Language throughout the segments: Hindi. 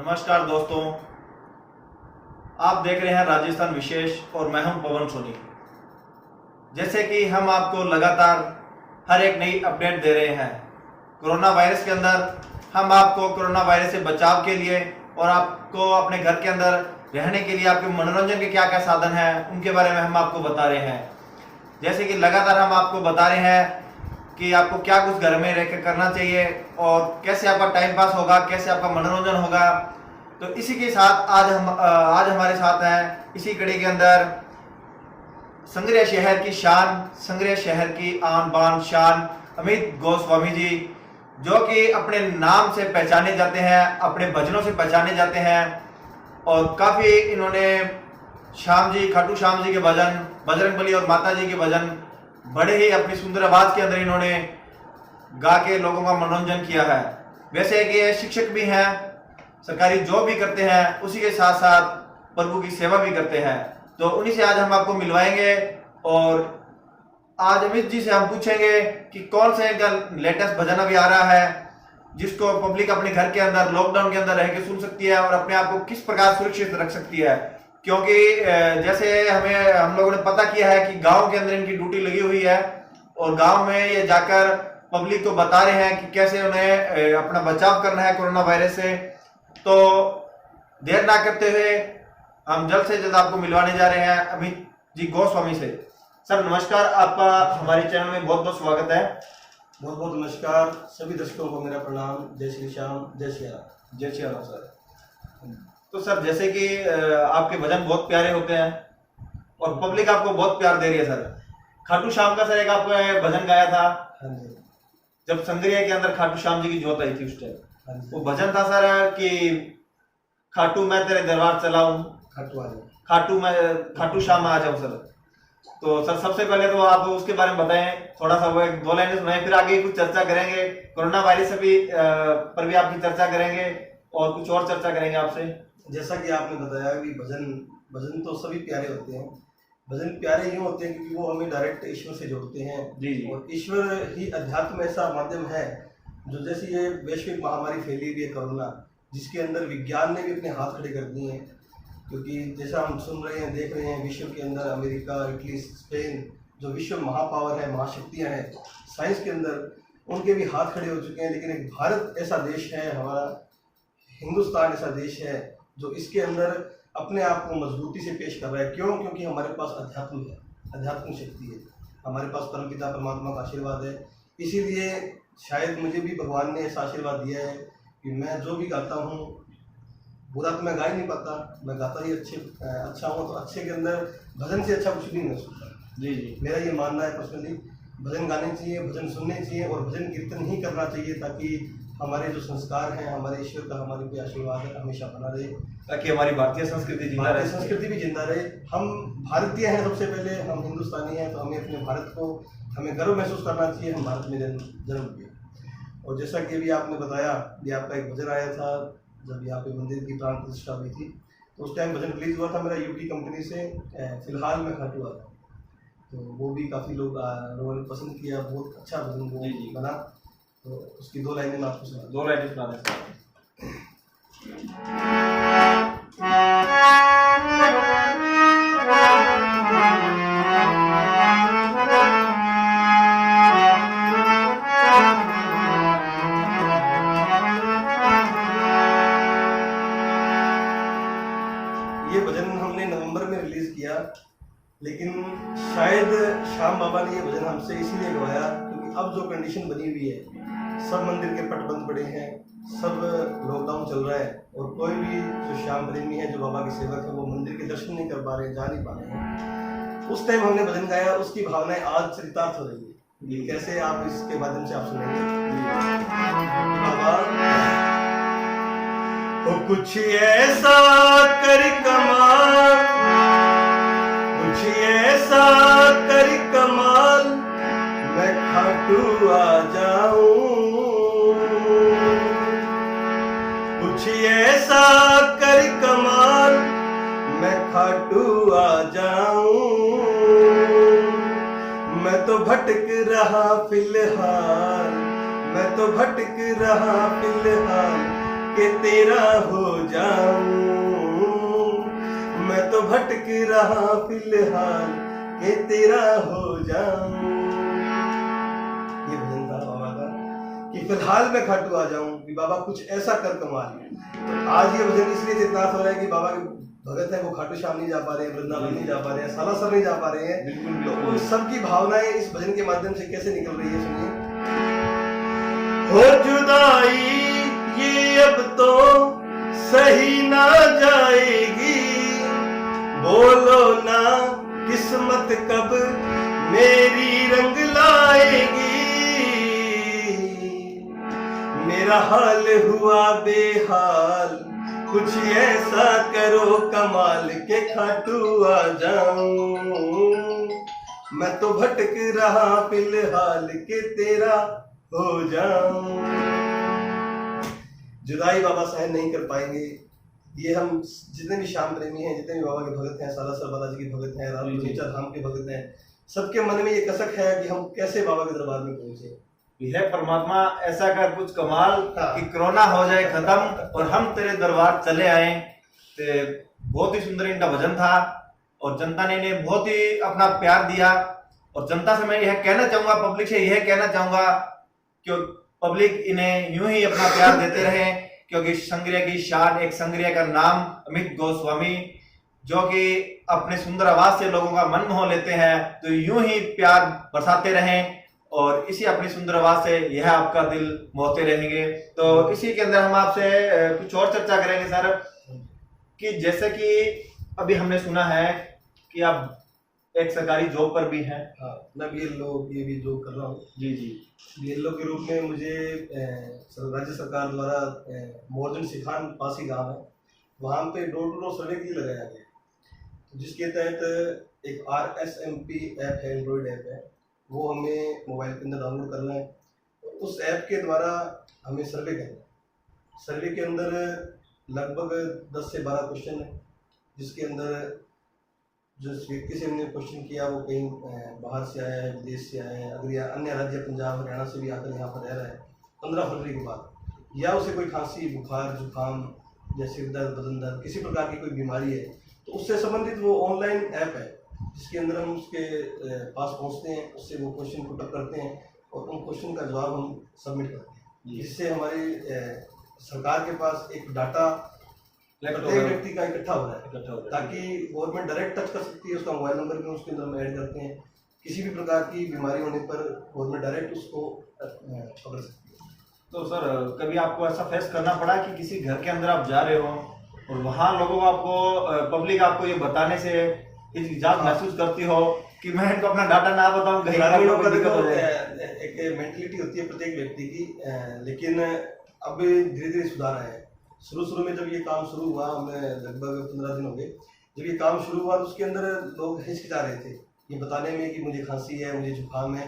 नमस्कार दोस्तों, आप देख रहे हैं राजस्थान विशेष और मैं हूं पवन सोनी। जैसे कि हम आपको लगातार हर एक नई अपडेट दे रहे हैं कोरोना वायरस के अंदर, हम आपको कोरोना वायरस से बचाव के लिए और आपको अपने घर के अंदर रहने के लिए आपके मनोरंजन के क्या क्या साधन हैं उनके बारे में हम आपको बता रहे हैं। जैसे कि लगातार हम आपको बता रहे हैं कि आपको क्या कुछ घर में रहकर करना चाहिए और कैसे आपका टाइम पास होगा, कैसे आपका मनोरंजन होगा। तो इसी के साथ आज हमारे साथ हैं इसी कड़ी के अंदर संग्रह शहर की शान, संग्रह शहर की आन बान शान अमित गोस्वामी जी, जो कि अपने नाम से पहचाने जाते हैं, अपने भजनों से पहचाने जाते हैं और काफ़ी इन्होंने श्याम जी, खाटू श्याम जी के भजन, बजरंगबली और माता जी के भजन बड़े ही अपनी सुंदर आवाज के अंदर इन्होंने गा के लोगों का मनोरंजन किया है। वैसे कि ये शिक्षक भी हैं, सरकारी जॉब भी करते हैं, उसी के साथ साथ प्रभु की सेवा भी करते हैं। तो उन्हीं से आज हम आपको मिलवाएंगे और आज अमित जी से हम पूछेंगे कि कौन सा इनका लेटेस्ट भजन अभी आ रहा है जिसको पब्लिक अपने घर के अंदर लॉकडाउन के अंदर रह के सुन सकती है और अपने आप को किस प्रकार सुरक्षित रख सकती है। क्योंकि जैसे हम लोगों ने पता किया है कि गांव के अंदर इनकी ड्यूटी लगी हुई है और गांव में ये जाकर पब्लिक को बता रहे हैं कि कैसे उन्हें अपना बचाव करना है कोरोना वायरस से। तो देर ना करते हुए हम जल्द से जल्द आपको मिलवाने जा रहे हैं अमित जी गोस्वामी से। सर नमस्कार, आपका हमारे चैनल में बहुत बहुत स्वागत है। बहुत बहुत नमस्कार सभी दर्शकों को मेरा प्रणाम। जय श्री श्याम, जय श्री राम। जय श्री राम सर। तो सर जैसे कि आपके भजन बहुत प्यारे होते हैं और पब्लिक आपको बहुत प्यार दे रही है सर। खाटू श्याम का सर एक आपको भजन गाया था। हाँ जी। जब संग्रह के अंदर खाटू श्याम जी की जोत आई थी उस टाइम, हाँ जी। वो भजन था सर कि खाटू मैं तेरे दरबार चलाऊं, खाटू श्याम आ जाऊं सर। तो सर सबसे पहले तो आप उसके बारे में बताएं थोड़ा सा, वो एक दो लाइनें सुनाएं, फिर आगे कुछ चर्चा करेंगे कोरोना वायरस पर भी आपकी चर्चा करेंगे और कुछ और चर्चा करेंगे आपसे। जैसा कि आपने बताया कि भजन तो सभी प्यारे होते हैं। भजन प्यारे यूँ होते हैं क्योंकि वो हमें डायरेक्ट ईश्वर से जोड़ते हैं। जी जी। और ईश्वर ही अध्यात्म ऐसा माध्यम है जो जैसे ये वैश्विक महामारी फैली हुई है कोरोना, जिसके अंदर विज्ञान ने भी अपने हाथ खड़े कर दिए हैं। क्योंकि जैसा हम सुन रहे हैं, देख रहे हैं, विश्व के अंदर अमेरिका, इटली, स्पेन जो विश्व महापावर है, महाशक्तियाँ हैं साइंस के अंदर, उनके भी हाथ खड़े हो चुके हैं। लेकिन एक भारत ऐसा देश है, हमारा हिंदुस्तान ऐसा देश है जो इसके अंदर अपने आप को मजबूती से पेश कर रहा है। क्यों? क्योंकि हमारे पास अध्यात्म है, आध्यात्मिक शक्ति है, हमारे पास परमपिता परमात्मा का आशीर्वाद है। इसीलिए शायद मुझे भी भगवान ने ऐसा आशीर्वाद दिया है कि मैं जो भी गाता हूँ, बुरा तो मैं गा ही नहीं पाता, मैं गाता ही अच्छा हूँ। तो अच्छे के अंदर भजन से अच्छा कुछ भी नहीं हो सकता। जी जी। मेरा ये मानना है पर्सनली, भजन गाने चाहिए, भजन सुनने चाहिए और भजन कीर्तन ही करना चाहिए ताकि हमारे जो संस्कार हैं, हमारे ईश्वर का हमारे पे आशीर्वाद हमेशा बना रहे, ताकि हमारी भारतीय संस्कृति जिंदा रहे। संस्कृति भी जिंदा रहे। हम भारतीय हैं, सबसे पहले हम हिंदुस्तानी हैं, तो हमें अपने भारत को हमें गर्व महसूस करना चाहिए, हम भारत में जन्म लिए। और जैसा कि अभी आपने बताया, ये आपका एक भजन आया था जब यहाँ पे मंदिर की प्राण प्रतिष्ठा हुई थी, तो उस टाइम भजन रिलीज हुआ था मेरा यूटी कंपनी से, फिलहाल मैं खाटू आ रहा हूँ। तो वो भी काफ़ी लोगों ने पसंद किया, बहुत अच्छा भजन वो बना। तो उसकी दो लाइनें मैं आपको सुना, दो लाइनें सुना दें। ये भजन हमने नवंबर में रिलीज किया, लेकिन शायद श्याम बाबा ने ये भजन हमसे इसीलिए गवाया क्योंकि अब जो कंडीशन बनी हुई है, सब मंदिर के पट बंद पड़े हैं, सब लॉकडाउन चल रहा है और कोई भी जो श्याम प्रेमी है, जो बाबा के सेवक है, वो मंदिर के दर्शन नहीं कर पा रहे हैं, जा नहीं पा रहे हैं। उस टाइम हमने भजन गाया, उसकी भावनाएं आज चरितार्थ हो रही है। ये कैसे आप इसके माध्यम से आप सुनेंगे। बाबा कुछ ऐसा कर कमाल, कुछ ऐसा कर कमाल, मैं खाटू आ जाऊं। कुछ ऐसा कर कमाल, मैं खाटू आ जाऊं। मैं तो भटक रहा फिलहाल, मैं तो भटक रहा फिलहाल, कि तेरा हो जाऊं, मैं तो भटक रहा फिलहाल कि तेरा हो जाऊं। ये भजन था बाबा का कि फिलहाल मैं खाटू आ जाऊं, कि बाबा कुछ ऐसा कर कमाल। तो आज ये भजन इसलिए चित्रार्थ हो रहा है कि बाबा के भगत है वो खाटू श्याम नहीं जा पा रहे हैं, वृंदावन नहीं जा पा रहे हैं, सालासर नहीं जा पा रहे हैं। तो उन सबकी भावनाएं इस भजन के माध्यम से कैसे निकल रही है, सुनिए। हो जुदाई ये अब तो सही ना जाएगी, बोलो ना किस्मत कब मेरी रंग लाएगी, मेरा हाल हुआ बेहाल, कुछ ऐसा करो कमाल के खाटू आ जाऊं, मैं तो भटक रहा फिलहाल के तेरा हो जाऊं। जुदाई बाबा सहन नहीं कर पाएंगे। ये हम जितने भी श्याम प्रेमी हैं, जितने भी बाबा के भगत हैं, सालासर बालाजी के भगत हैं, राम धाम के भगत हैं, सबके मन में ये कसक है कि हम कैसे बाबा के दरबार में पहुंचे। यह परमात्मा ऐसा कर कुछ कमाल कि कोरोना हो जाए खत्म और हम तेरे दरबार चले आए। तो बहुत ही सुंदर इनका भजन था और जनता ने इन्हें बहुत ही अपना प्यार दिया। और जनता से मैं यह कहना चाहूंगा, पब्लिक से यह कहना चाहूंगा कि पब्लिक इन्हें यूं ही अपना प्यार देते रहे, क्योंकि संग्रह की शान, एक संग्रह का नाम अमित गोस्वामी, जो कि अपने सुंदर आवाज से लोगों का मन मोह लेते हैं, तो यूं ही प्यार बरसाते रहें और इसी अपनी सुंदर आवाज से यह आपका दिल मोहते रहेंगे। तो इसी के अंदर हम आपसे कुछ और चर्चा करेंगे सर, कि जैसे कि अभी हमने सुना है कि आप एक सरकारी जॉब पर भी हैं। हाँ, मैं बीएलओ ये भी जॉब कर रहा हूँ। जी जी। बीएलओ के रूप में मुझे राज्य सरकार द्वारा मोरजन सिखान पासी गांव है, वहाँ पे डोर टू डोर सर्वे के लिए लगाया गया, जिसके तहत एक RSMP ऐप है, एंड्रॉयड ऐप है, वो हमें मोबाइल के अंदर डाउनलोड करना है। तो उस ऐप के द्वारा हमें सर्वे करना है। सर्वे के अंदर लगभग 10 से 12 क्वेश्चन है, जिसके अंदर जो व्यक्ति से हमने क्वेश्चन किया वो कहीं बाहर से आया है, विदेश से आया है, अगर या अन्य राज्य पंजाब हरियाणा से भी आकर यहाँ पर रह रहा है 15 फरवरी के बाद, या उसे कोई खांसी बुखार जुकाम या सिर दर्द बदन दर्द किसी प्रकार की कोई बीमारी है, तो उससे संबंधित वो ऑनलाइन ऐप है, जिसके अंदर हम उसके पास पहुँचते हैं, उससे वो क्वेश्चन पुट अप करते हैं और उन क्वेश्चन का जवाब हम सबमिट करते हैं। इससे हमारी सरकार के पास एक डाटा प्रत्येक व्यक्ति का इकट्ठा हो रहा है, ताकि गवर्नमेंट डायरेक्ट टच कर सकती है, उसका मोबाइल नंबर भी उसके अंदर हम ऐड करते हैं। किसी भी प्रकार की बीमारी होने पर गवर्नमेंट डायरेक्ट उसको पकड़ सकती है। तो सर कभी आपको ऐसा फेस करना पड़ा कि किसी घर के अंदर आप जा रहे हो और वहाँ लोगों को आपको पब्लिक आपको ये बताने से हिचकिचाहट महसूस करती हो कि मैं इनको अपना डाटा ना बताऊं, कहीं एक मेंटलिटी होती है प्रत्येक व्यक्ति की, लेकिन अब धीरे धीरे सुधार आया है। शुरू में जब ये काम शुरू हुआ, हमें लगभग 15 दिन हो गए, जब ये काम शुरू हुआ तो उसके अंदर लोग हिचकिचा रहे थे ये बताने में कि मुझे खांसी है, मुझे जुकाम है।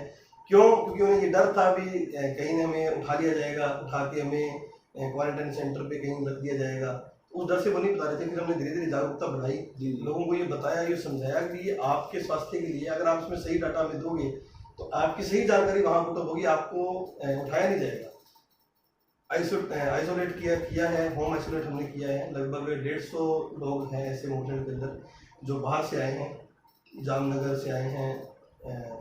क्यों? क्योंकि उन्हें ये डर था भी कहीं हमें उठा लिया जाएगा, उठा के हमें क्वारंटाइन सेंटर पे कहीं रख दिया जाएगा, उस डर से वो नहीं बता रहे थे। फिर हमने धीरे धीरे जागरूकता बढ़ाई, लोगों को ये बताया, ये समझाया कि ये आपके स्वास्थ्य के लिए, अगर आप इसमें सही डाटा में दोगे तो आपकी सही जानकारी वहाँ पुट अप होगी, आपको उठाया नहीं जाएगा। आइसोलेट किया है, होम आइसोलेट हमने किया है। लगभग 150 लोग हैं ऐसे मोरजन के अंदर जो बाहर से आए हैं, जामनगर से आए हैं,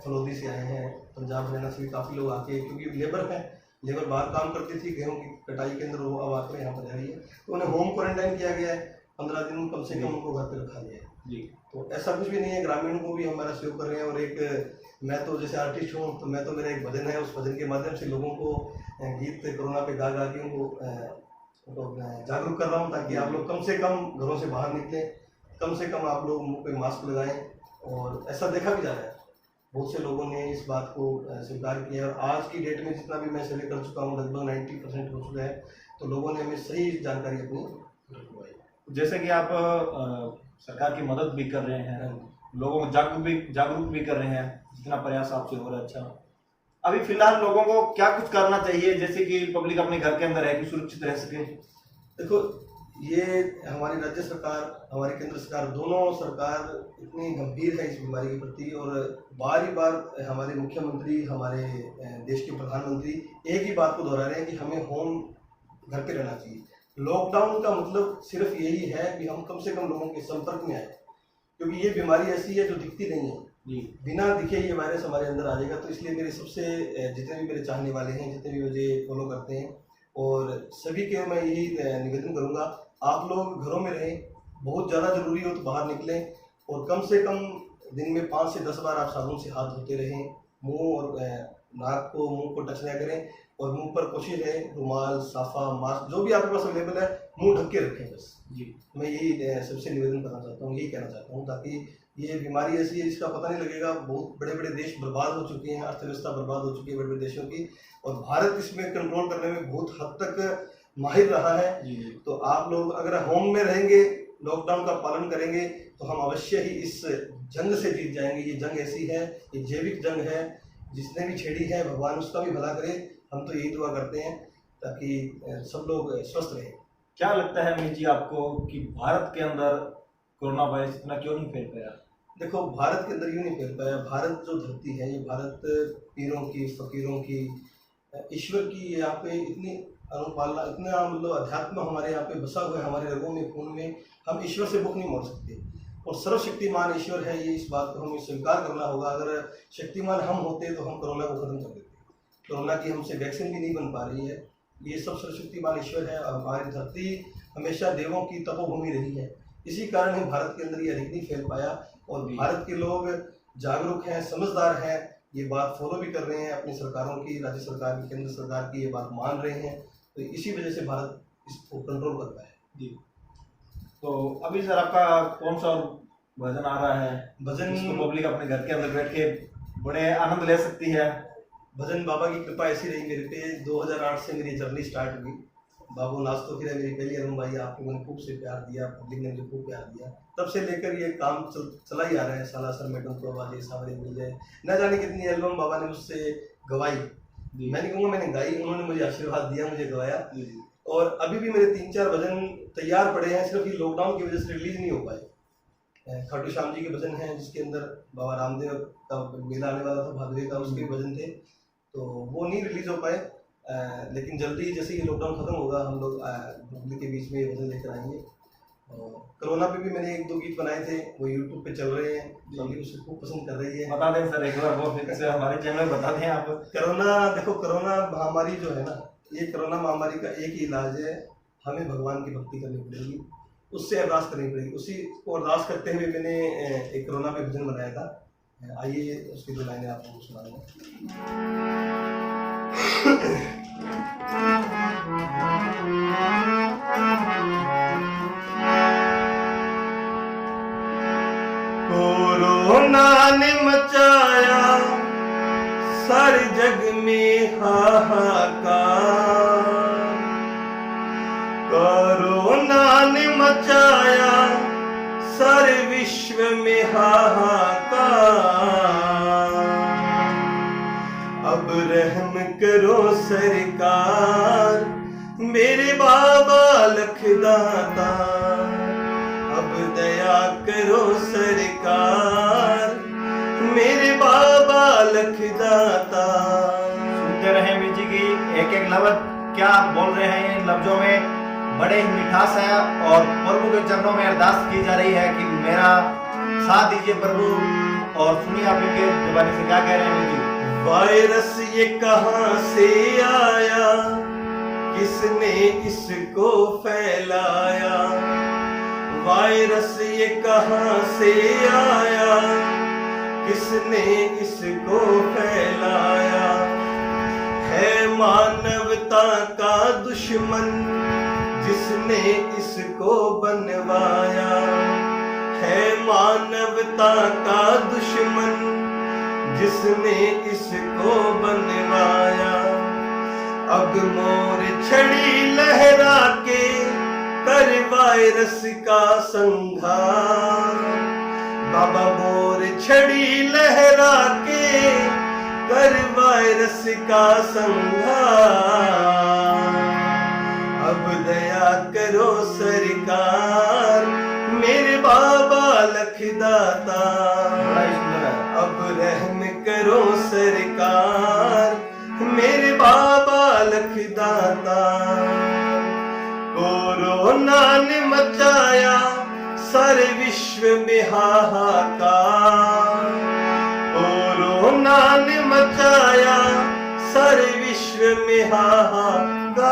फलौदी से आए हैं, पंजाब हरियाणा से भी काफ़ी लोग आके, क्योंकि लेबर है, लेबर बाहर काम करती थी गेहूं की कटाई के अंदर, वो अब आकर यहाँ पर रह रही है, तो उन्हें होम क्वारंटाइन किया गया है, 15 दिन कम से कम उनको घर पर रखा गया है जी। तो ऐसा कुछ भी नहीं है, ग्रामीणों को भी हमारा सहयोग कर रहे हैं। और एक मैं तो जैसे आर्टिस्ट हूँ, तो मैं तो मेरा एक भजन है, उस भजन के माध्यम से लोगों को गीत कोरोना पे गा के उनको जागरूक कर रहा हूँ, ताकि आप लोग कम से कम घरों से बाहर निकलें, कम से कम आप लोग मुँह पे मास्क लगाएं। और ऐसा देखा भी जा रहा है, बहुत से लोगों ने इस बात को स्वीकार किया है। और आज की डेट में जितना भी मैं सर्वे कर चुका हूँ, लगभग 90% हो चुका है, तो लोगों ने हमें सही जानकारी अपनी रखवाई। जैसे कि आप सरकार की मदद भी कर रहे हैं, लोगों को जागरूक भी कर रहे हैं, जितना प्रयास आपसे हो रहा है अच्छा। अभी फिलहाल लोगों को क्या कुछ करना चाहिए, जैसे कि पब्लिक अपने घर के अंदर रह के सुरक्षित रह सके? देखो, ये हमारी राज्य सरकार, हमारी केंद्र सरकार, दोनों सरकार इतनी गंभीर है इस बीमारी के प्रति, और बार ही बार हमारे मुख्यमंत्री, हमारे देश के प्रधानमंत्री एक ही बात को दोहरा रहे हैं कि हमें होम घर पे रहना चाहिए। लॉकडाउन का मतलब सिर्फ यही है कि हम कम से कम लोगों के संपर्क में आए, क्योंकि ये बीमारी ऐसी है जो दिखती नहीं है जी। बिना दिखे ये वायरस हमारे अंदर आ जाएगा। तो इसलिए मेरे सबसे जितने भी मेरे चाहने वाले हैं, जितने भी मुझे फॉलो करते हैं, और सभी के मैं यही निवेदन करूंगा, आप लोग घरों में रहें, बहुत ज़्यादा ज़रूरी हो तो बाहर निकलें, और कम से कम दिन में 5 से 10 बार आप साबुन से हाथ धोते रहें, मुंह और नाक को, मुंह को टच ना करें, और मुंह पर कोशिश है रुमाल, साफा, मास्क जो भी आपके पास अवेलेबल है मुंह ढक के रखें बस। जी। मैं यही सबसे निवेदन करना चाहता हूँ, यही कहना चाहता हूँ, ताकि ये बीमारी ऐसी है जिसका पता नहीं लगेगा। बहुत बड़े बड़े देश बर्बाद हो चुके हैं, अर्थव्यवस्था बर्बाद हो चुकी है बड़े बड़े देशों की, और भारत इसमें कंट्रोल करने में बहुत हद तक माहिर रहा है। जी। तो आप लोग अगर होम में रहेंगे, लॉकडाउन का पालन करेंगे, तो हम अवश्य ही इस जंग से जीत जाएंगे। ये जंग ऐसी है, ये जैविक जंग है, जिसने भी छेड़ी है भगवान उसका भी भला करे। हम तो यही दुआ करते हैं ताकि सब लोग स्वस्थ रहें। क्या लगता है अमित जी आपको कि भारत के अंदर कोरोना वायरस इतना क्यों नहीं फैल पाया? देखो, भारत के अंदर यूँ नहीं फैल पाया। भारत जो धरती है, ये भारत पीरों की, फकीरों की, ईश्वर की यहाँ पे इतनी अनुपालना, इतना मतलब अध्यात्म हमारे यहाँ पे बसा हुआ है, हमारे रगों में, खून में। हम ईश्वर से मुख नहीं मोड़ सकते, और सर्वशक्तिमान ईश्वर है, ये इस बात को हमें स्वीकार करना होगा। अगर शक्तिमान हम होते तो हम कोरोना को खत्म कर देते। कोरोना की हमसे वैक्सीन भी नहीं बन पा रही है। ये सब सर्वशक्तिमान ईश्वर है, और हमारी धरती हमेशा देवों की तपोभूमि रही है। इसी कारण ही भारत के अंदर ये अधिक नहीं फैल पाया, और भारत के लोग जागरूक हैं, समझदार हैं, ये बात फॉलो भी कर रहे हैं, अपनी सरकारों की, राज्य सरकार की, केंद्र सरकार की ये बात मान रहे हैं। तो इसी वजह से भारत इसको कंट्रोल कर पाया है। जी। तो अभी सर आपका कौन सा भजन आ रहा है भजन जिसको पब्लिक अपने घर के अंदर बैठ के बड़े आनंद ले सकती है? भजन बाबा की कृपा ऐसी रही मेरे पे। 2008 से मेरी जर्नी स्टार्ट हुई। बाबू नाच तो फिर मेरी पहली एल्बम आई, आपको मैंने खूब से प्यार दिया, पब्लिक ने मुझे खूब प्यार दिया। तब से लेकर ये काम चला ही आ रहा है। सालासर मैडम को आवाज़, सावरे मिल जाए, न जाने कितनी एल्बम बाबा ने मुझसे गवाई। मैं नहीं कहूँगा मैंने गाई, उन्होंने मुझे आशीर्वाद दिया, मुझे गवाया। और अभी भी मेरे 3-4 भजन तैयार पड़े हैं, सिर्फ ये लॉकडाउन की वजह से रिलीज नहीं हो पाए। खाटू श्याम जी के भजन हैं, जिसके अंदर बाबा रामदेव का मेला आने वाला था, भादवे का, उसके भजन थे, तो वो नहीं रिलीज हो पाए। लेकिन जल्दी जैसे ये लॉकडाउन खत्म होगा, हम लोग पब्लिक के बीच में ये भजन लेकर आएंगे। और कोरोना पे भी मैंने 1-2 गीत बनाए थे, वो यूट्यूब पे चल रहे हैं, पब्लिक उसे खूब पसंद कर रही है। बता दें सर एक बार, वो फिर से हमारे चैनल में बता दें आप। कोरोना, देखो कोरोना महामारी जो है ना, ये कोरोना महामारी का एक ही इलाज है, हमें भगवान की भक्ति करनी पड़ेगी, उससे अरदास करनी पड़ेगी। उसी को अरदास करते हुए मैंने एक कोरोना पे भजन बनाया था। आइए उसकी 2 लाइनें आपको सुनाऊंगा। कोरोना ने मचाया सारे जग में हाहाकार, कोरोना ने मचाया सारे विश्व में हाहाकार। अब रहम करो सरकार, मेरे बाबा लखदाता, अब दया करो सरकार, मेरे बाबा लखदाता। सुनते रहे अमित जी की एक लफ्ज, क्या आप बोल रहे हैं इन लफ्जों में बड़े ही मिठास है, और प्रभु के चरणों में अरदास की जा रही है कि मेरा साथ दीजिए प्रभु। और सुनिए आप इनके जुबानी से क्या कह रहे हैं अमित जी। वायरस ये कहाँ से आया, किसने इसको फैलाया, वायरस ये कहाँ से आया, किसने इसको फैलाया। है मानवता का दुश्मन जिसने इसको बनवाया, है मानवता का दुश्मन जिसने इसको बनवाया। अब मोर छड़ी लहरा के कर वायरस का संहार, बाबा मोर छड़ी लहरा के कर वायरस का संहार। अब दया करो सरकार, मेरे बाबा लखदाता, अब रहम करो सरकार, मेरे बाबा लखदाता। मचाया सारे विश्व में हाहाकार, कोरोना ने मचाया सारे विश्व में हाहाकार।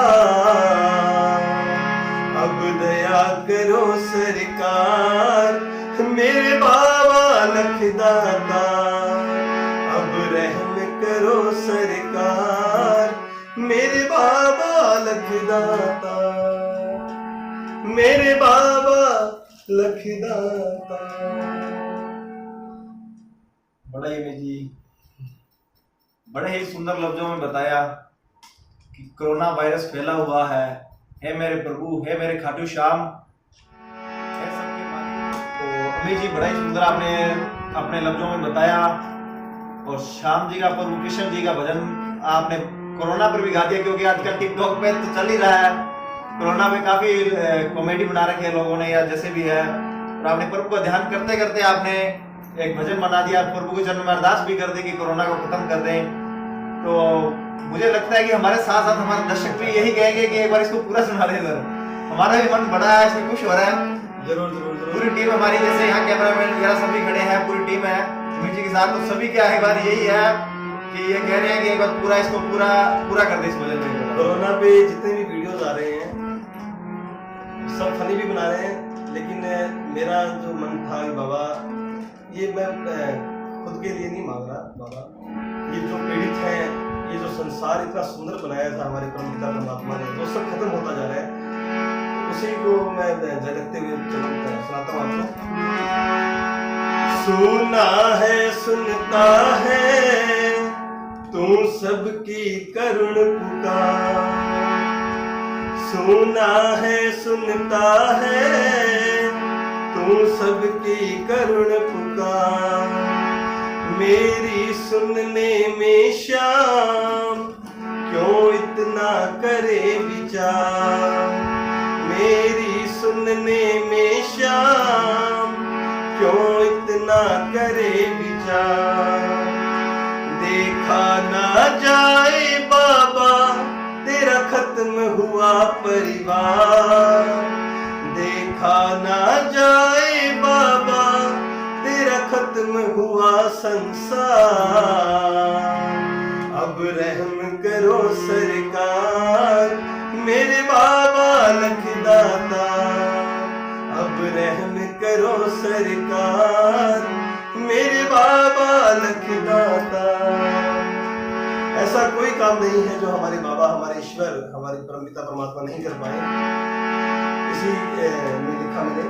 अब दया करो सरकार मेरे बाबा लखदाता, अब रहम करो सरकार मेरे बाबा लखदाता, मेरे बाबा लखदाता। बड़ा ही जी बड़े ही सुंदर लफ्जों में बताया कि कोरोना वायरस फैला हुआ है। हे मेरे प्रभु, हे मेरे खाटू श्याम, हे सबके मालिक। तो अमित जी बड़ा ही सुंदर आपने अपने लफ्जों में बताया, और श्याम जी का, प्रभु कृष्ण जी का भजन आपने कोरोना पर भी गा दिया, क्योंकि आजकल टिकटॉक पे तो चल ही रहा है। कोरोना में काफी कॉमेडी बना रखे हैं लोगों ने या जैसे भी है, और आपने प्रभु का ध्यान करते करते आपने एक भजन बना दिया, प्रभु के चरणों में अरदास भी कर दी कि कोरोना को खत्म कर दें। तो मुझे लगता है कि हमारे साथ साथ हमारे दर्शक भी यही कहेंगे कि एक बार इसको पूरा सुना दे सर। हमारा भी मन बड़ा है, इसमें खुश हो रहा है। जरूर जरूर जरूर। पूरी टीम हमारी, जैसे यहाँ कैमरामैन वगैरह सभी खड़े हैं, पूरी टीम है अमित जी के साथ, तो सभी क्या है बात यही है कि ये कह रहे हैं कि एक बार पूरा इसको पूरा कर दे इस भजन में। कोरोना पे जितने भी वीडियोस आ रहे हैं सब फनी भी बना रहे हैं, लेकिन मेरा जो मन था कि बाबा ये मैं खुद के लिए नहीं मांग रहा बाबा, ये जो पीड़ित हैं, ये जो संसार इतना सुंदर बनाया था हमारे परमपिता परमात्मा ने, वो सब खत्म होता जा रहा है। तो उसी को मैं झलकते हुए सुनाता हूँ आपको। सुना है सुनता है तू सबकी करुण पुकार, सुना है सुनता है तू सबकी करुण पुकार, मेरी सुनने में श्याम क्यों इतना करे विचार, मेरी सुनने में श्याम क्यों इतना करे विचार। देखा ना जाए बाबा तेरा खत्म हुआ परिवार, देखा ना जाए बाबा तेरा खत्म हुआ संसार। अब रहम करो सरकार मेरे बाबा लखदाता, अब रहम करो सरकार मेरे बाबा लखदाता। ऐसा कोई काम नहीं है जो हमारे बाबा, हमारे ईश्वर, हमारे परमपिता परमात्मा नहीं कर पाए। इसी में लिखा मैंने,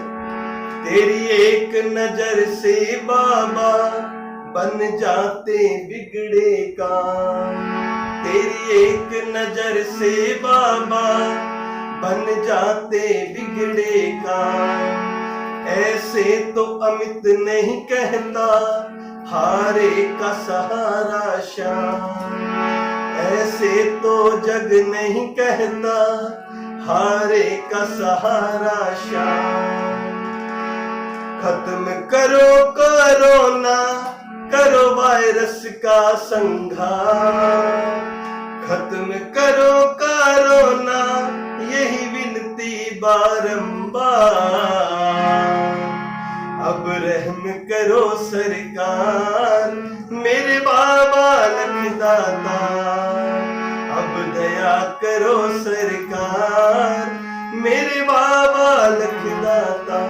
तेरी एक नजर से बाबा बन जाते बिगड़े काम, तेरी एक नजर से बाबा बन जाते बिगड़े काम। ऐसे तो अमित नहीं कहता हारे का सहारा श्याम, ऐसे तो जग नहीं कहता हारे का सहारा श्याम। खत्म करो कोरोना, करो वायरस का संहार, खत्म करो कोरोना यही विनती बारंबार। अब रहम करो सरकार मेरे बाबा लखदाता, अब दया करो सरकार मेरे बाबा लखदाता।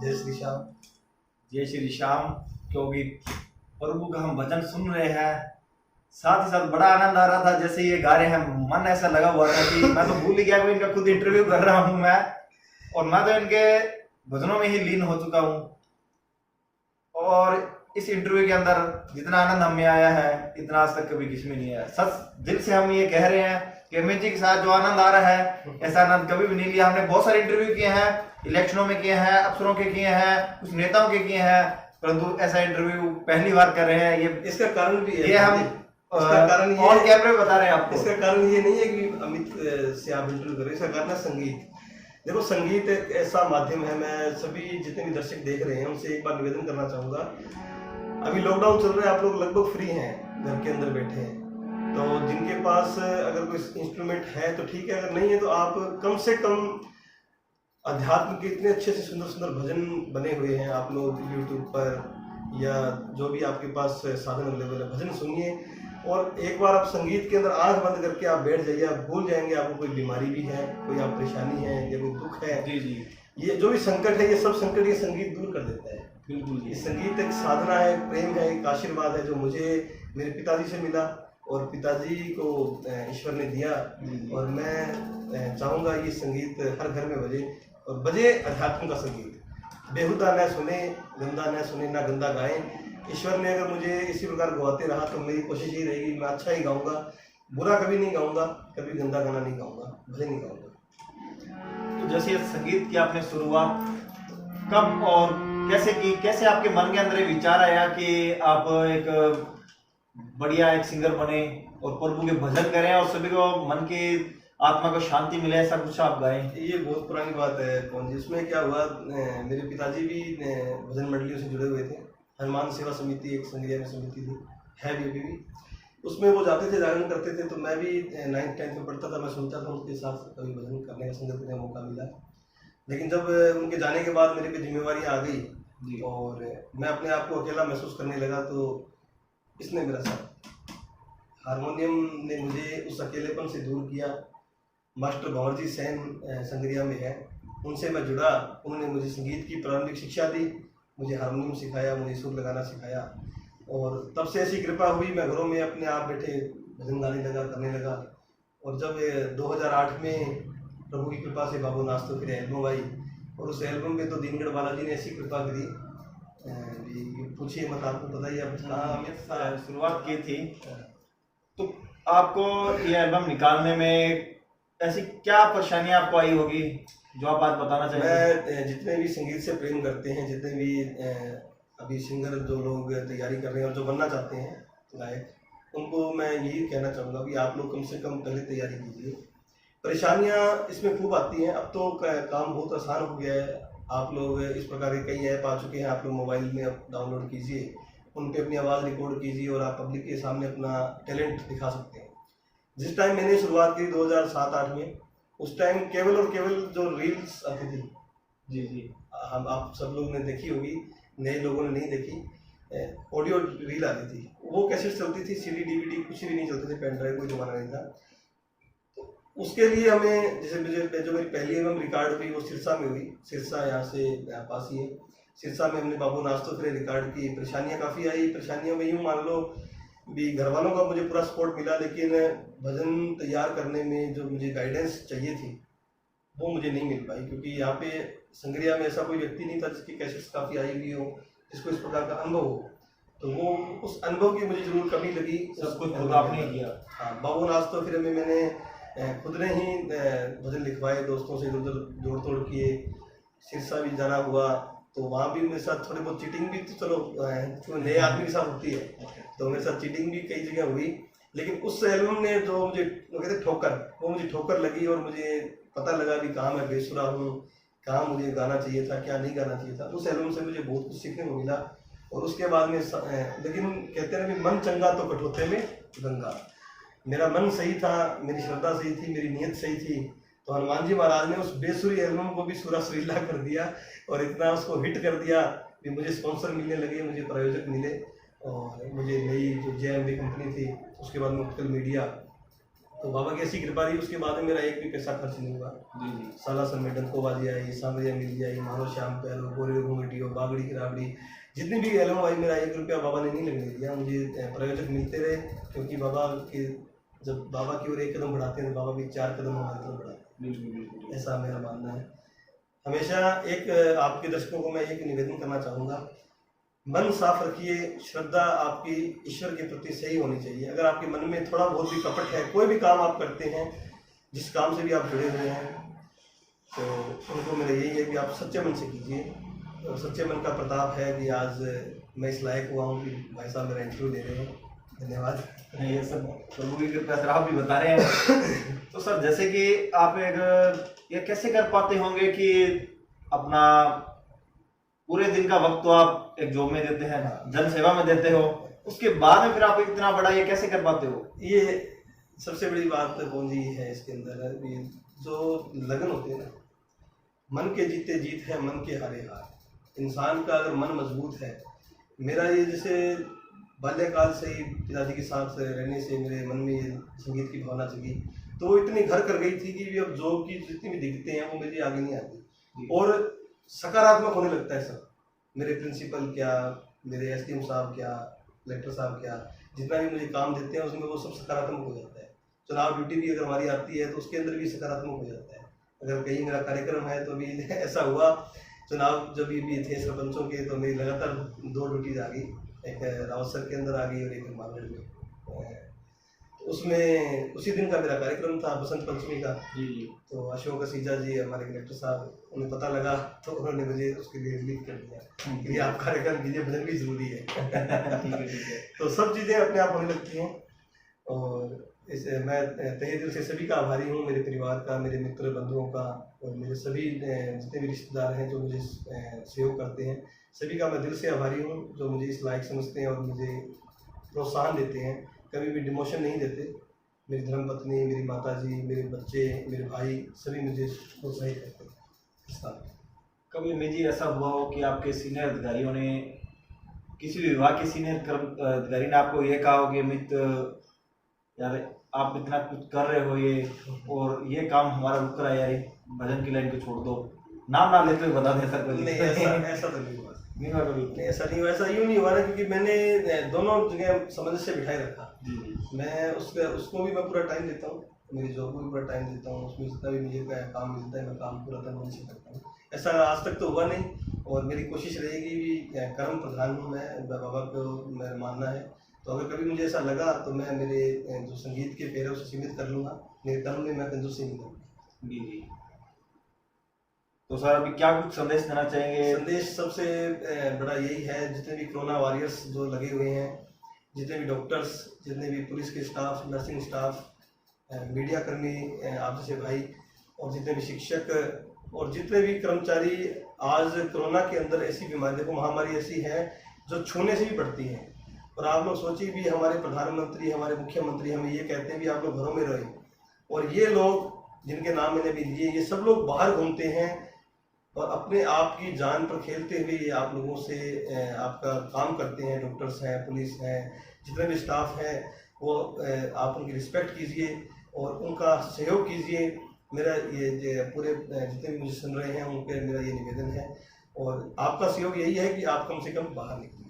जय श्री श्याम, जय श्री श्याम। क्योंकि प्रभु का हम भजन सुन रहे हैं, साथ ही साथ बड़ा आनंद आ रहा था जैसे ये गा रहे हैं। मन ऐसा लगा हुआ था कि मैं तो भूल ही गया कि इनका खुद इंटरव्यू कर रहा हूं मैं, और मैं तो इनके भजनों में ही लीन हो चुका हूं। और इस इंटरव्यू के अंदर जितना आनंद हमें आया है इतना आज तक कभी किसी में नहीं आया। सच दिल से हम ये कह रहे हैं कि अमित जी के साथ जो आनंद आ रहा है ऐसा आनंद कभी भी नहीं लिया। हमने बहुत सारे इंटरव्यू किए हैं, इलेक्शनों में किए हैं, अफसरों के किए हैं, कुछ नेताओं के किए हैं, परंतु ऐसा इंटरव्यू पहली बार कर रहे हैं। ये इसका कारण भी है, ये हम इसका कारण ये ऑन कैमरे बता रहे हैं आपको। इसका कारण ये नहीं है कि अमित से आप इंटरव्यू करें, इसका कारण है संगीत। देखो संगीत एक ऐसा माध्यम है, मैं सभी जितने भी दर्शक देख रहे हैं उनसे एक बार निवेदन करना चाहूंगा। अभी लॉकडाउन चल रहा है, आप लोग लगभग फ्री हैं, घर के अंदर बैठे हैं, तो जिनके पास अगर कोई इंस्ट्रूमेंट है तो ठीक है, अगर नहीं है तो आप कम से कम अध्यात्म के इतने अच्छे से सुंदर सुंदर भजन बने हुए हैं। आप लोग यूट्यूब पर या जो भी आपके पास साधन अवेलेबल है, भजन सुनिए और एक बार आप संगीत के अंदर आंख बंद करके आप बैठ जाइए, आप भूल जाएंगे आपको कोई बीमारी भी है, कोई आप परेशानी है या कोई दुख है। जी जी, ये जो भी संकट है, ये सब संकट ये संगीत दूर कर देता है। बिल्कुल ये जी। संगीत एक साधना है, एक प्रेम है, एक आशीर्वाद है जो मुझे मेरे पिताजी से मिला और पिताजी को ईश्वर ने दिया। और मैं चाहूँगा ये संगीत हर घर में बजे और बजे अध्यात्म का संगीत। बेहुदा न सुने, गंदा न सुने, ना गंदा गाएं। ईश्वर ने अगर मुझे इसी प्रकार गवाते रहा तो मेरी कोशिश ही रहेगी मैं अच्छा ही गाऊंगा, बुरा कभी नहीं गाऊंगा, कभी गंदा गाना नहीं गाऊंगा, भजन नहीं गाऊंगा। तो जैसे संगीत की आपने शुरुआत कब और कैसे की, कैसे आपके मन के अंदर ये विचार आया कि आप एक बढ़िया एक सिंगर बने और प्रभु के भजन करें और सभी को मन की आत्मा को शांति मिले, ऐसा कुछ आप गाएं? ये बहुत पुरानी बात है कौन जी। इसमें क्या हुआ, मेरे पिताजी भी भजन मंडलियों से जुड़े हुए थे। हनुमान सेवा समिति एक संग्रिया में समिति थी, है भी अभी भी। उसमें वो जाते थे, जागरण करते थे, तो मैं भी 9th-10th में पढ़ता था, मैं सुनता था उनके साथ, कभी भजन करने का, संगत करने का मौका मिला। लेकिन जब उनके जाने के बाद मेरे पे जिम्मेवारी आ गई और मैं अपने आप को अकेला महसूस करने लगा, तो इसने मेरा साथ, हारमोनियम ने मुझे उस अकेलेपन से दूर किया। मास्टर भंवरजी सेन संग्रिया में है, उनसे मैं जुड़ा, उन्होंने मुझे संगीत की प्रारंभिक शिक्षा दी, मुझे हारमोनियम सिखाया, मुझे सुर लगाना सिखाया और तब से ऐसी कृपा हुई मैं घरों में अपने आप बैठे भजन गाने लगा, करने लगा। और जब 2008 में प्रभु की कृपा से बाबू नाच तो फिर एल्बम आई और उस एल्बम में तो दीनगढ़ बालाजी ने ऐसी कृपा करी, पूछिए मत, आपको पता ही है कहाँ शुरुआत की थी। तो आपको ये एल्बम निकालने में ऐसी क्या परेशानियां आपको आई होगी जो आप आज बताना चाहेंगे? मैं जितने भी संगीत से प्रेम करते हैं, जितने भी अभी सिंगर जो लोग तैयारी कर रहे हैं और जो बनना चाहते हैं गायक, उनको मैं यही कहना चाहूँगा कि आप लोग कम से कम पहले तैयारी कीजिए। परेशानियाँ इसमें खूब आती हैं, अब तो काम बहुत आसान हो गया है। आप लोग इस प्रकार के कई ऐप आ चुके हैं, आप लोग मोबाइल में डाउनलोड कीजिए, उन पर अपनी आवाज़ रिकॉर्ड कीजिए और आप पब्लिक के सामने अपना टैलेंट दिखा सकते हैं। जिस टाइम मैंने शुरुआत की 2007-8 में, उस टाइम केवल और केवल जो रील्स आती थी, जी जी, हम आप सब लोग ने देखी होगी, नए लोगों ने नहीं देखी, ऑडियो रील आती थी, वो कैसे चलती थी, सीडी डीवीडी कुछ भी नहीं चलते थे, पेन ड्राइव कोई जमाना नहीं था। तो उसके लिए हमें, जैसे मुझे जो मेरी पहली एल्बम रिकॉर्ड हुई वो सिरसा में हुई, सिरसा यहाँ से पास ही है, सिरसा में हमने बाबू नाच तो फिर रिकॉर्ड की। परेशानियाँ काफ़ी आई, परेशानियों में यूँ मान लो भी घर वालों का मुझे पूरा सपोर्ट मिला, लेकिन भजन तैयार करने में जो मुझे गाइडेंस चाहिए थी वो मुझे नहीं मिल पाई, क्योंकि यहाँ पे संग्रिया में ऐसा कोई व्यक्ति नहीं था जिसकी कैसेट्स काफ़ी आई हुई हो, जिसको इस प्रकार का अनुभव हो। तो वो उस अनुभव की मुझे जरूर कमी लगी। सब कुछ खुद आपने किया? हाँ, बाबू नाच तो फिर मैंने खुद ने ही भजन लिखवाए, दोस्तों से इधर उधर जोड़ तोड़ किए। सिरसा भी जाना हुआ तो वहाँ भी मेरे साथ थोड़ी बहुत चीटिंग भी, तो चलो नए आदमी के साथ होती है, तो मेरे साथ चीटिंग भी कई जगह हुई। लेकिन उस एल्बम ने जो मुझे कहते ठोकर, वो मुझे ठोकर लगी और मुझे पता लगा कि कहाँ मैं बेसुरा हूँ, कहाँ मुझे गाना चाहिए था, क्या नहीं गाना चाहिए था। उस एल्बम से मुझे बहुत कुछ सीखने को मिला। और उसके बाद में लेकिन कहते हैं कि मन चंगा तो कठोते में गंगा। मेरा मन सही था, मेरी श्रद्धा सही थी, मेरी नीयत सही थी, तो हनुमान जी महाराज ने उस बेसुरी एल्बम को भी सुरा सुरीला कर दिया और इतना उसको हिट कर दिया कि मुझे स्पॉन्सर मिलने लगे, मुझे प्रायोजक मिले और मुझे नई जो JMB कंपनी थी, उसके बाद में उत्कल मीडिया, तो बाबा की ऐसी कृपा रही। उसके बाद में मेरा एक भी पैसा खर्च नहीं हुआ। जी जी, साला सम्मेलन कोवाली आई, सांवरिया मिल आई, मारो श्याम पैरो, गोरे घूंघटियो, बागड़ी की राबड़ी, जितनी भी एल्बम आई, मेरा 1 रुपया बाबा ने नहीं लगने दिया। मुझे प्रायोजक मिलते रहे, क्योंकि बाबा के जब बाबा की ओर 1 कदम बढ़ाते हैं तो बाबा भी 4 कदम हमारी तरफ बढ़ाते हैं, ऐसा मेरा मानना है। हमेशा एक आपके दर्शकों को मैं एक निवेदन करना चाहूँगा, मन साफ रखिए, श्रद्धा आपकी ईश्वर के प्रति सही होनी चाहिए। अगर आपके मन में थोड़ा बहुत भी कपट है, कोई भी काम आप करते हैं, जिस काम से भी आप जुड़े हुए हैं, तो उनको मेरा यही है कि आप सच्चे मन से कीजिए। और सच्चे मन का प्रताप है कि आज मैं इस लायक हुआ हूँ कि भाई साहब मेरा इंटरव्यू दे रहे हैं। धन्यवाद। ये सब प्रभु की कृपा से आप भी बता रहे हैं। तो सर, जैसे कि आप ये कैसे कर पाते होंगे कि अपना पूरे दिन का वक्त तो आप एक जॉब में देते हैं, जन सेवा में देते हो, उसके बाद में फिर आप इतना बड़ा ये कैसे कर पाते हो? ये सबसे बड़ी बात कौन जी है इसके अंदर, जो लगन होती है ना, मन के जीते जीत है, मन के हारे हार। इंसान का अगर मन मजबूत है, मेरा ये जैसे बाल्यकाल से ही पिताजी के साथ रहने से मेरे मन में ये संगीत की भावना जगी, तो वो इतनी घर कर गई थी कि अब जॉब की जितनी भी दिक्कतें हैं वो मेरी आगे नहीं आती और सकारात्मक होने लगता है सब। मेरे प्रिंसिपल क्या, मेरे एसडीएम साहब क्या, कलेक्टर साहब क्या, जितना भी मुझे काम देते हैं उसमें वो सब सकारात्मक हो जाता है। चुनाव ड्यूटी भी अगर हमारी आती है तो उसके अंदर भी सकारात्मक हो जाता है। अगर कहीं मेरा कार्यक्रम है तो भी ऐसा हुआ, चुनाव जब भी थे सरपंचों के, तो मेरी लगातार 2 ड्यूटीज आ गई, एक रावतसर के अंदर आ गई और एक मालगढ़ में। उसमें उसी दिन का मेरा कार्यक्रम था, बसंत पंचमी का। जी। तो अशोक सीजा जी हमारे कलेक्टर साहब, उन्हें पता लगा तो उन्होंने मुझे उसके लिए रिलीव कर दिया कि ये आप कार्यक्रम कीजिए, भजन भी जरूरी है। ठीक है। तो सब चीज़ें अपने आप होने लगती हैं और इसे मैं तहे दिल से सभी का आभारी हूँ, मेरे परिवार का, मेरे मित्र बंधुओं का और मेरे सभी जितने भी रिश्तेदार हैं जो मुझे सहयोग करते हैं, सभी का मैं दिल से आभारी हूँ, जो मुझे इस लायक समझते हैं और मुझे प्रोत्साहन देते हैं, कभी भी डिमोशन नहीं देते। मेरी धर्मपत्नी, मेरी माताजी, मेरे बच्चे, मेरे भाई, सभी मुझे प्रोत्साहित करते हैं। कभी निजी ऐसा हुआ हो कि आपके सीनियर अधिकारियों ने, किसी भी विभाग के सीनियर अधिकारी ने आपको ये कहा हो कि अमित यार आप इतना कुछ कर रहे हो ये, और ये काम हमारा रुक रहा है यार, भजन की लाइन को छोड़ दो, नाम ना लेते हुए बता दें सर? नहीं, ऐसा तो नहीं हुआ। नहीं हुआ कभी? नहीं, ऐसा नहीं हुआ। ऐसा यूँ नहीं हुआ ना, क्योंकि मैंने दोनों जगह सामंजस्य बिठाए रखा। मैं उसको भी मैं पूरा टाइम देता हूँ, मेरी जॉब को भी पूरा टाइम देता हूँ, उसमें जितना भी मुझे काम मिलता है मैं काम पूरा तन से करता हूँ। ऐसा आज तक तो हुआ नहीं और मेरी कोशिश रहेगी भी, कर्म प्रधान हूँ मैं, बाबा को मेरा मानना है। तो अगर कभी मुझे ऐसा लगा तो मैं मेरे जो संगीत के पैर है उसे सीमित कर लूँगा, मेरे कर्म में मैं कंजूसी नहीं करूँगा। जी। तो सर अभी क्या कुछ संदेश देना चाहेंगे? संदेश सबसे बड़ा यही है, जितने भी कोरोना वॉरियर्स जो लगे हुए हैं, जितने भी डॉक्टर्स, जितने भी पुलिस के स्टाफ, नर्सिंग स्टाफ, मीडिया कर्मी, आप जैसे भाई, और जितने भी शिक्षक और जितने भी कर्मचारी, आज कोरोना के अंदर ऐसी बीमारी, देखो महामारी ऐसी है जो छूने से भी बढ़ती है। और आप लोग सोचिए भी, हमारे प्रधानमंत्री, हमारे मुख्यमंत्री हमें ये कहते हैं भी आप लोग घरों में रहें, और ये लोग जिनके नाम मैंने भी लिए, ये सब लोग बाहर घूमते हैं और अपने आप की जान पर खेलते हुए ये आप लोगों से आपका काम करते हैं। डॉक्टर्स हैं, पुलिस हैं, जितने भी स्टाफ हैं, वो आप उनकी रिस्पेक्ट कीजिए और उनका सहयोग कीजिए। मेरा ये पूरे जितने भी मुझे सुन रहे हैं उनके मेरा ये निवेदन है, और आपका सहयोग यही है कि आप कम से कम बाहर निकलिए।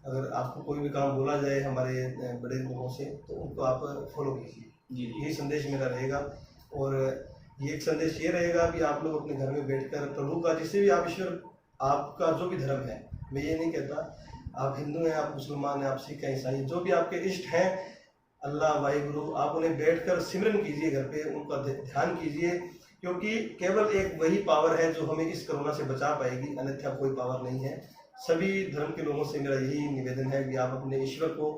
अगर आपको कोई भी काम बोला जाए हमारे बड़े लोगों से तो उनको आप फॉलो कीजिए। यही संदेश मेरा रहेगा। और ये एक संदेश ये रहेगा कि आप लोग अपने घर में बैठकर प्रभु का, जिससे भी आप ईश्वर, आपका जो भी धर्म है, मैं ये नहीं कहता आप हिंदू हैं, आप मुसलमान हैं, आप सिख हैं, ईसाई, जो भी आपके इष्ट हैं, अल्लाह वाहिगुरु, आप उन्हें बैठकर सिमरन कीजिए घर पे, उनका ध्यान कीजिए, क्योंकि केवल एक वही पावर है जो हमें इस कोरोना से बचा पाएगी, अन्यथा कोई पावर नहीं है। सभी धर्म के लोगों से मेरा यही निवेदन है कि आप अपने ईश्वर को,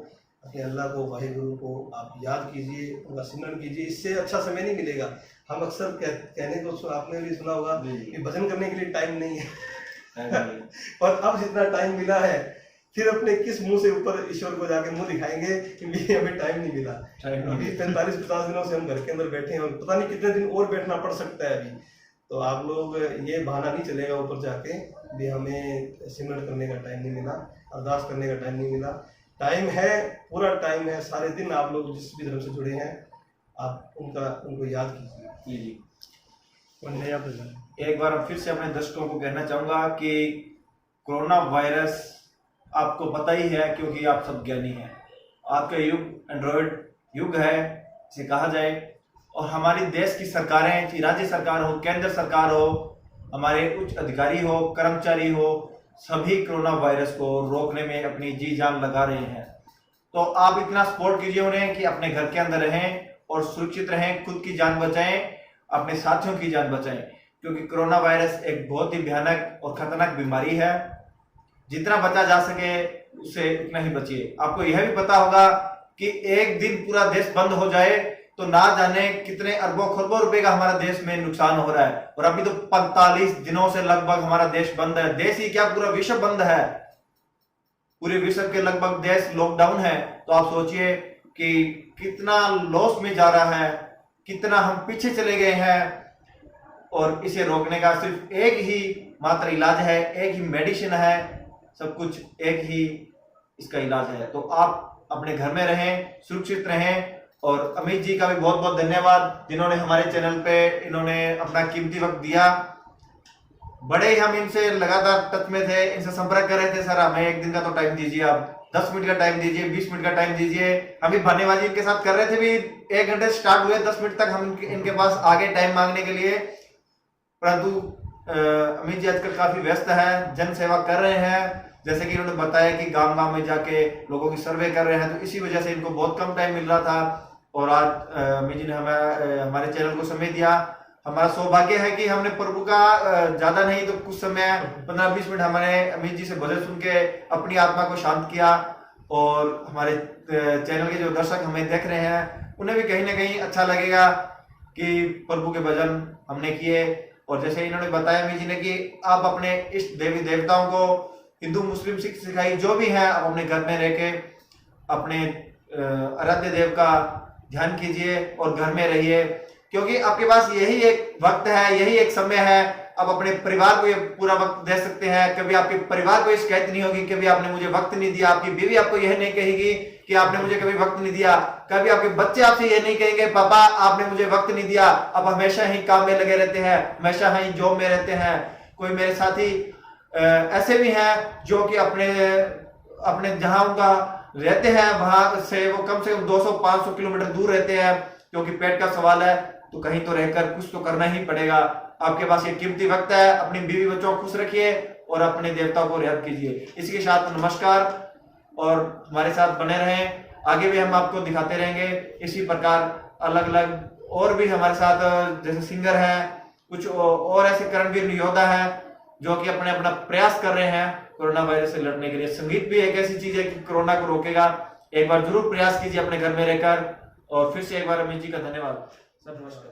अपने अल्लाह को, वाहिगुरु को आप याद कीजिए, उनका सिमरन कीजिए। इससे अच्छा समय नहीं मिलेगा। हम अक्सर कहने को, आपने भी सुना होगा कि भजन करने के लिए टाइम नहीं है और अब जितना टाइम मिला है, फिर अपने किस मुंह से ऊपर ईश्वर को जाके मुंह दिखाएंगे कि हमें टाइम नहीं मिला। अभी 45-50 दिनों से हम घर के अंदर बैठे हैं और पता नहीं कितने दिन और बैठना पड़ सकता है अभी। तो आप लोग, ये बहाना नहीं चलेगा ऊपर जाके भी हमें सिमरन करने का टाइम नहीं मिला, अरदास करने का टाइम नहीं मिला। टाइम है, पूरा टाइम है। सारे दिन आप लोग जिस भी धर्म से जुड़े हैं, आप उनको याद कीजिए। एक बार फिर से अपने दर्शकों को कहना चाहूंगा कि कोरोना वायरस आपको पता ही है, क्योंकि आप सब ज्ञानी हैं। आज का युग एंड्रॉयड युग है इसे कहा जाए, और हमारी देश की सरकारें, चाहे राज्य सरकार हो, केंद्र सरकार हो, हमारे उच्च अधिकारी हो, कर्मचारी हो, सभी कोरोना वायरस को रोकने में अपनी जी जान लगा रहे हैं। तो आप इतना सपोर्ट कीजिए उन्हें कि अपने घर के अंदर रहें और सुरक्षित रहें, खुद की जान बचाएं, अपने साथियों की जान बचाएं, क्योंकि कोरोना वायरस एक बहुत ही भयानक और खतरनाक बीमारी है। जितना बचा जा सके उससे उतना ही बचिए। आपको यह भी पता होगा कि एक दिन पूरा देश बंद हो जाए तो ना जाने कितने अरबों खरबों रुपए का हमारा देश में नुकसान हो रहा है, और अभी तो 45 दिनों से लगभग हमारा देश बंद है। देश ही क्या, पूरा विश्व बंद है। पूरे विश्व के लगभग देश लॉकडाउन है। तो आप सोचिए कि कितना लॉस में जा रहा है, कितना हम पीछे चले गए हैं। और इसे रोकने का सिर्फ एक ही मात्र इलाज है, एक ही मेडिसिन है, सब कुछ एक ही इसका इलाज है। तो आप अपने घर में रहें, सुरक्षित रहें। और अमित जी का भी बहुत बहुत धन्यवाद जिन्होंने हमारे चैनल पे इन्होंने अपना कीमती वक्त दिया। बड़े ही हम इनसे लगातार टच में थे, इनसे संपर्क कर रहे थे, सर हमें एक दिन का तो टाइम दीजिए, आप 10 मिनट का टाइम दीजिए, 20 मिनट का टाइम दीजिए। हम भी बहानेबाजी इनके साथ कर रहे थे, भी 1 घंटे स्टार्ट हुए, 10 मिनट तक हम इनके पास आगे टाइम मांगने के लिए, परंतु अमित जी आजकल काफी व्यस्त है, जन सेवा कर रहे हैं। जैसे कि इन्होंने बताया कि गांव गांव में जाके लोगों की सर्वे कर रहे हैं, तो इसी वजह से इनको बहुत कम टाइम मिल रहा था। और आज अमित जी ने हमें हमारे चैनल को समय दिया। हमारा सौभाग्य है कि हमने प्रभु का ज्यादा नहीं तो कुछ समय 15-20 मिनट हमारे अमित जी से भजन सुन के अपनी आत्मा को शांत किया। और हमारे चैनल के जो दर्शक हमें देख रहे हैं उन्हें भी कहीं ना कहीं अच्छा लगेगा कि प्रभु के भजन हमने किए। और जैसे इन्होंने बताया अमित जी ने कि आप अपने इष्ट देवी देवताओं को, हिंदू मुस्लिम सिख ईसाई जो भी है, आप अपने घर में रह के अपने आराध्य देव का ध्यान कीजिए और घर में रहिए, क्योंकि आपके पास यही एक वक्त है, यही एक समय है, आप अपने परिवार को ये पूरा वक्त दे सकते हैं। कभी आपके परिवार को शिकायत नहीं होगी कभी आपने मुझे वक्त नहीं दिया, आपकी बीवी आपको यह नहीं कहेगी कि आपने मुझे कभी वक्त नहीं दिया, कभी आपके बच्चे आपसे ये नहीं कहेंगे पापा आपने मुझे वक्त नहीं दिया, आप हमेशा ही काम में लगे रहते हैं, हमेशा ही जॉब में रहते हैं। कोई मेरे साथी ऐसे भी हैं जो कि अपने जहां उनका रहते हैं वहां से वो कम से कम 200-500 किलोमीटर दूर रहते हैं, क्योंकि पेट का सवाल है, तो कहीं तो रहकर कुछ तो करना ही पड़ेगा। आपके पास ये कीमती वक्त है, अपनी बीवी बच्चों को खुश रखिए और अपने देवताओं को याद कीजिए। इसी के साथ नमस्कार और हमारे साथ बने रहें, आगे भी हम आपको दिखाते रहेंगे इसी प्रकार अलग अलग। और भी हमारे साथ जैसे सिंगर हैं, कुछ और ऐसे कर्मवीर योद्धा हैं जो कि अपना प्रयास कर रहे हैं कोरोना वायरस से लड़ने के लिए। संगीत भी एक ऐसी चीज है कि कोरोना को रोकेगा। एक बार जरूर प्रयास कीजिए अपने घर में रहकर। और फिर से एक बार अमित जी का धन्यवाद सर, नमस्कार।